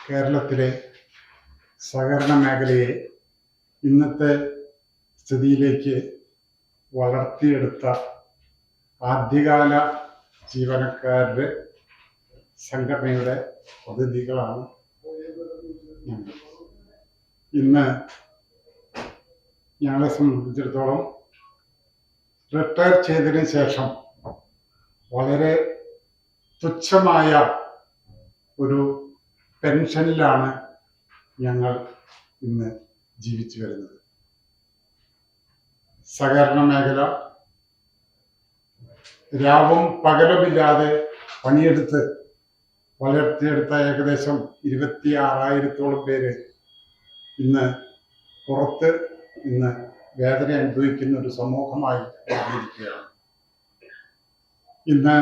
കേരളത്തിലെ സഹകരണ മേഖലയെ ഇന്നത്തെ സ്ഥിതിയിലേക്ക് വളർത്തിയെടുത്ത ആദ്യകാല ജീവനക്കാരുടെ സംഘടനയുടെ പ്രതിനിധികളാണ് ഞങ്ങൾ. ഇന്ന് ഞങ്ങളെ സംബന്ധിച്ചിടത്തോളം റിട്ടയർ ചെയ്തതിന് ശേഷം വളരെ തുച്ഛമായ ഒരു പെൻഷനിലാണ് ഞങ്ങൾ ഇന്ന് ജീവിച്ചു വരുന്നത്. സഹകരണ മേഖല രാവും പകലുമില്ലാതെ പണിയെടുത്ത് വളർത്തിയെടുത്ത ഏകദേശം 26,000-ഓളം പേര് ഇന്ന് പുറത്ത് ഇന്ന് വേദന അനുഭവിക്കുന്ന ഒരു സമൂഹമായി മാറിയിരിക്കുകയാണ്. ഇന്ന്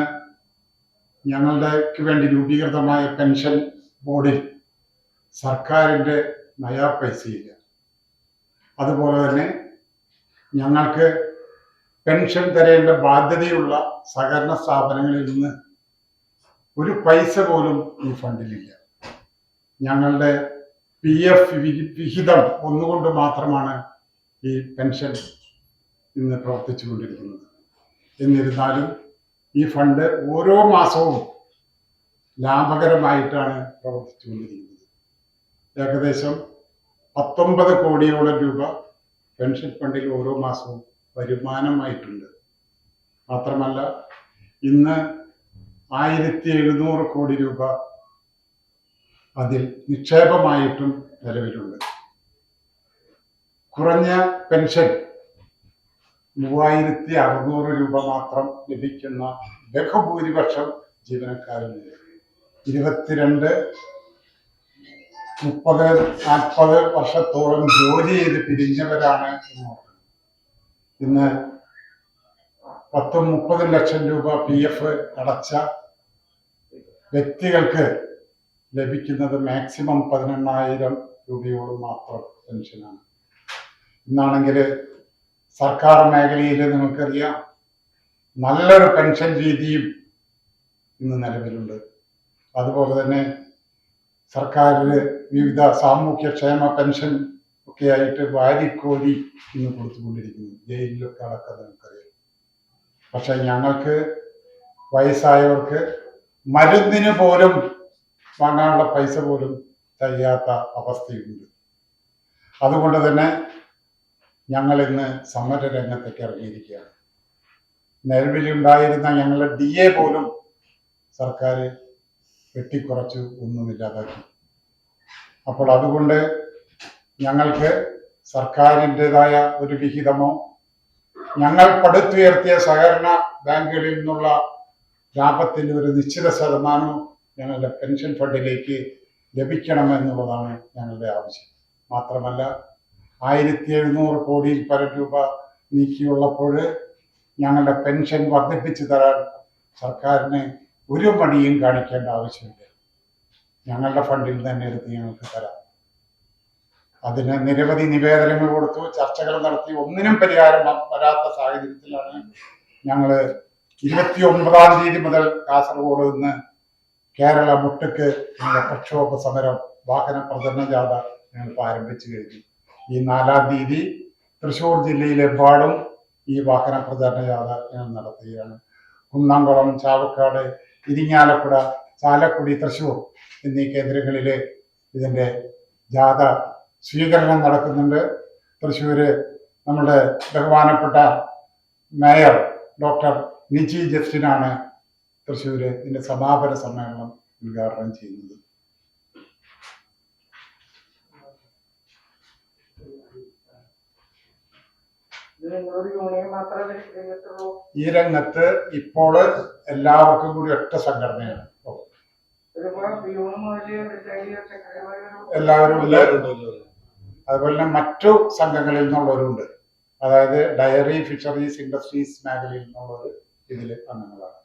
ഞങ്ങൾക്ക് വേണ്ടി രൂപീകൃതമായ പെൻഷൻ ബോർഡിൽ സർക്കാരിൻ്റെ നയാ പൈസയില്ല. അതുപോലെ തന്നെ ഞങ്ങൾക്ക് പെൻഷൻ തരേണ്ട ബാധ്യതയുള്ള സഹകരണ സ്ഥാപനങ്ങളിൽ നിന്ന് ഒരു പൈസ പോലും ഈ ഫണ്ടിലില്ല. ഞങ്ങളുടെ PF വിഹിതം ഒന്നുകൊണ്ട് മാത്രമാണ് ഈ പെൻഷൻ ഇന്ന് പ്രവർത്തിച്ചുകൊണ്ടിരിക്കുന്നത്. എന്നിരുന്നാലും ഈ ഫണ്ട് ഓരോ മാസവും ലാഭകരമായിട്ടാണ് പ്രവർത്തിച്ചുകൊണ്ടിരിക്കുന്നത്. ഏകദേശം 19 കോടിയോളം രൂപ പെൻഷൻ ഫണ്ടിൽ ഓരോ മാസവും വരുമാനമായിട്ടുണ്ട്. മാത്രമല്ല ഇന്ന് 1,700 കോടി രൂപ അതിൽ നിക്ഷേപമായിട്ടും നിലവിലുണ്ട്. കുറഞ്ഞ പെൻഷൻ 3,600 രൂപ മാത്രം ലഭിക്കുന്ന ബഹുഭൂരിപക്ഷം ജീവനക്കാരുണ്ട്. 22, 30, 40 വർഷത്തോളം ജോലി ചെയ്ത് പിരിഞ്ഞവരാണ് ഇന്ന് 10-30 ലക്ഷം രൂപ PF അടച്ച വ്യക്തികൾക്ക് ലഭിക്കുന്നത് മാക്സിമം 18,000 രൂപയോളം മാത്രം പെൻഷനാണ്. ഇന്നാണെങ്കിൽ സർക്കാർ മേഖലയിൽ നിങ്ങൾക്കറിയാം നല്ലൊരു പെൻഷൻ രീതിയും ഇന്ന് നിലവിലുണ്ട്. അതുപോലെ തന്നെ സർക്കാരിൽ വിവിധ സാമൂഹ്യക്ഷേമ പെൻഷൻ ഒക്കെ ആയിട്ട് വാരിക്കോരി ഇന്ന് കൊടുത്തുകൊണ്ടിരിക്കുന്നു. ജയിലിലൊക്കെ അടക്കം നമുക്കറിയാം. പക്ഷെ ഞങ്ങൾക്ക് വയസ്സായവർക്ക് മരുന്നിന് പോലും വാങ്ങാനുള്ള പൈസ പോലും തികയാത്ത അവസ്ഥയുണ്ട്. അതുകൊണ്ട് തന്നെ ഞങ്ങൾ ഇന്ന് സമര രംഗത്തേക്ക് ഇറങ്ങിയിരിക്കുകയാണ്. നിലവിലുണ്ടായിരുന്ന ഞങ്ങളുടെ DA പോലും സർക്കാർ വെട്ടിക്കുറച്ചു ഒന്നുമില്ലാതാക്കി. അപ്പോൾ അതുകൊണ്ട് ഞങ്ങൾക്ക് സർക്കാരിൻ്റെതായ ഒരു വിഹിതമോ ഞങ്ങൾ പടുത്തുയർത്തിയ സഹകരണ ബാങ്കുകളിൽ നിന്നുള്ള ലാഭത്തിൻ്റെ ഒരു നിശ്ചിത ശതമാനവും ഞങ്ങളുടെ പെൻഷൻ ഫണ്ടിലേക്ക് ലഭിക്കണമെന്നുള്ളതാണ് ഞങ്ങളുടെ ആവശ്യം. മാത്രമല്ല 1,700 കോടിയിൽ പരം രൂപ നീക്കിയുള്ളപ്പോൾ ഞങ്ങളുടെ പെൻഷൻ വർദ്ധിപ്പിച്ചു തരാൻ സർക്കാരിന് ഒരു മടിയും കാണിക്കേണ്ട ആവശ്യമില്ല. ഞങ്ങളുടെ ഫണ്ടിൽ തന്നെ എടുത്ത് ഞങ്ങൾക്ക് തരാം. അതിന് നിരവധി നിവേദനങ്ങൾ കൊടുത്തു, ചർച്ചകൾ നടത്തി, ഒന്നിനും പരിഹാരം വരാത്ത സാഹചര്യത്തിലാണ് ഞങ്ങൾ 29-ാം തീയതി മുതൽ കാസർഗോഡ് നിന്ന് കേരള മുട്ടക്ക് പ്രക്ഷോഭ സമരം വാഹന പ്രചരണ ജാഥ ഞങ്ങൾ ആരംഭിച്ചു കഴിഞ്ഞു. ഈ 4-ാം തീയതി തൃശ്ശൂർ ജില്ലയിലെമ്പാടും ഈ വാഹന പ്രചരണ ജാഥ ഞങ്ങൾ നടത്തുകയാണ്. കുന്നംകുളം, ചാവക്കാട്, ഇരിങ്ങാലക്കുട, ചാലക്കുടി, തൃശ്ശൂർ എന്നീ കേന്ദ്രങ്ങളിൽ ഇതിൻ്റെ ജാഥ സ്വീകരണം നടക്കുന്നുണ്ട്. തൃശ്ശൂര് നമ്മുടെ ബഹുമാനപ്പെട്ട മേയർ ഡോക്ടർ നിജി ജസ്റ്റിനാണ് തൃശ്ശൂര് ഇതിൻ്റെ സമാപന സമ്മേളനം ഉദ്ഘാടനം ചെയ്യുന്നത്. ഈ രംഗത്ത് ഇപ്പോൾ എല്ലാവർക്കും കൂടി ഒറ്റ സംഘടനയാണ്. എല്ലാവരും അതുപോലെ തന്നെ മറ്റു സംഘങ്ങളിൽ നിന്നുള്ളവരുണ്ട്. അതായത് ഡയറി, ഫിഷറീസ്, ഇൻഡസ്ട്രീസ് മേഖലയിൽ നിന്നുള്ളവർ ഇതിൽ അംഗങ്ങളാണ്.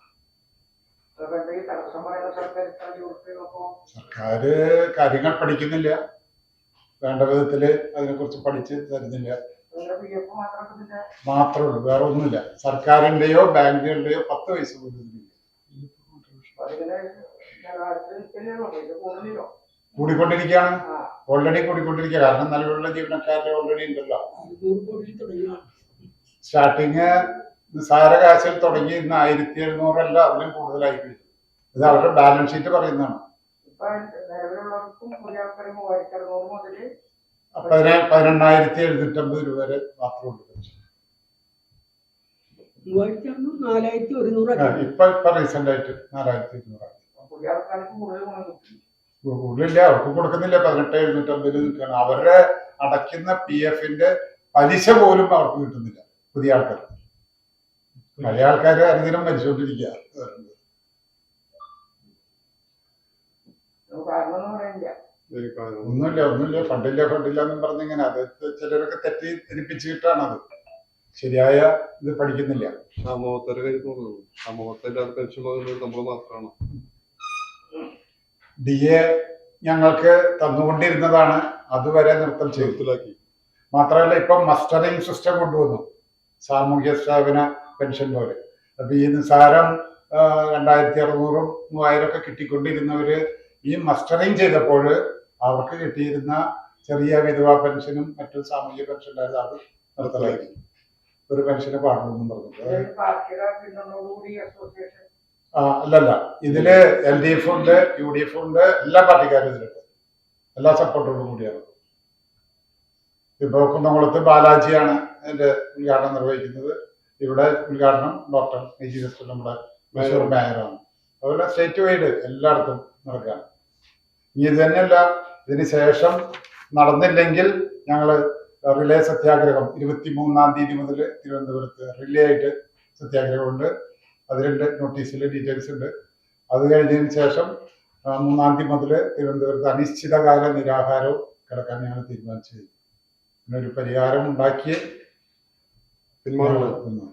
സർക്കാർ കാര്യങ്ങൾ പഠിക്കുന്നില്ല, വേണ്ട വിധത്തിൽ അതിനെക്കുറിച്ച് പഠിച്ച് തരുന്നില്ല മാത്രമേ ഉള്ളൂ, വേറെ ഒന്നുമില്ല. സർക്കാരിന്റെയോ ബാങ്കുകളുടെയോ 10 പൈസ പോലും ഇതില്ല. കൂടിക്കൊണ്ടിരിക്കുകയാണ്, ഓൾറെഡി കൂടിക്കൊണ്ടിരിക്കുക. കാരണം നിലവിലുള്ള ജീവനക്കാരുടെ ഓൾറെഡി ഉണ്ടല്ലോ. സ്റ്റാർട്ടിങ് നിസ്സാര കാശിൽ തുടങ്ങി ഇന്ന് 1700 അതിലും കൂടുതലായി കഴിഞ്ഞു. ഇത് അവരുടെ ബാലൻസ് ഷീറ്റ് പറയുന്നതാണ്. 18,750 രൂപ വരെ മാത്രമേ ഉള്ളൂ. ഇപ്പൊ റീസെന്റ് ആയിട്ട് 4,200 കൂടുതലില്ല, അവർക്ക് കൊടുക്കുന്നില്ല. 18,750 നിൽക്കുകയാണ്. അവരുടെ അടയ്ക്കുന്ന PF-ന്റെ പലിശ പോലും അവർക്ക് കിട്ടുന്നില്ല പുതിയ ആൾക്കാർ. പഴയ ആൾക്കാര് അനുദിനം മരിച്ചുകൊണ്ടിരിക്കുക. ഒന്നുമില്ല ഫണ്ടില്ല എന്നും പറഞ്ഞിങ്ങനെ അത് ചിലരൊക്കെ തെറ്റിദ്ധരിപ്പിച്ചിട്ടാണത്. ശരിയായ ഇത് പഠിക്കുന്നില്ല. DA ഞങ്ങൾക്ക് തന്നുകൊണ്ടിരുന്നതാണ്, അതുവരെ നൃത്തം ചെയ്തിലാക്കി. മാത്രമല്ല ഇപ്പൊ മസ്റ്ററിംഗ് സിസ്റ്റം കൊണ്ടുവന്നു, സാമൂഹ്യ സ്ഥാപന പെൻഷൻ പോലെ. അപ്പൊ ഈ നിസാരം 2,600 3,000 ഒക്കെ കിട്ടിക്കൊണ്ടിരുന്നവര് ഈ മസ്റ്ററിംഗ് ചെയ്തപ്പോൾ അവർക്ക് കിട്ടിയിരുന്ന ചെറിയ വിധവാ പെൻഷനും മറ്റു സാമൂഹ്യ പെൻഷൻ ഉണ്ടായത് അത് നിർത്തലാക്കി. ഒരു പെൻഷന് പാടുന്നു പറഞ്ഞിട്ട്. അല്ലല്ല, ഇതില് LDF ഉണ്ട്, UDF ഉണ്ട്, എല്ലാ പാർട്ടിക്കാരും ഇതിലുണ്ട്, എല്ലാ സപ്പോർട്ടോടും കൂടിയാണ്. ഇപ്പൊ കുന്നംകുളത്ത് ബാലാജിയാണ് ഇതിന്റെ ഉദ്ഘാടനം നിർവഹിക്കുന്നത്. ഇവിടെ ഉദ്ഘാടനം ഡോക്ടർ AG ജസ്റ്റ് നമ്മുടെ മൈസൂർ മേയറാണ്. അതുപോലെ സ്റ്റേറ്റ് വൈഡ് എല്ലായിടത്തും നടക്കുകയാണ്. ഇനി ഇത് തന്നെയല്ല, ഇതിന് ശേഷം നടന്നില്ലെങ്കിൽ ഞങ്ങള് റിലേ സത്യാഗ്രഹം 23-ാം തീയതി മുതൽ തിരുവനന്തപുരത്ത് റിലേ ആയിട്ട് സത്യാഗ്രഹമുണ്ട്. അതിലുണ്ട്, നോട്ടീസിൽ ഡീറ്റെയിൽസ് ഉണ്ട്. അത് കഴിഞ്ഞതിന് ശേഷം 3-ാം തീയതി മുതൽ തിരുവനന്തപുരത്ത് അനിശ്ചിതകാല നിരാഹാരവും കിടക്കാൻ ഞങ്ങൾ തീരുമാനിച്ചു. ഒരു പരിഹാരം ഉണ്ടാക്കി പിന്മാറുന്നു.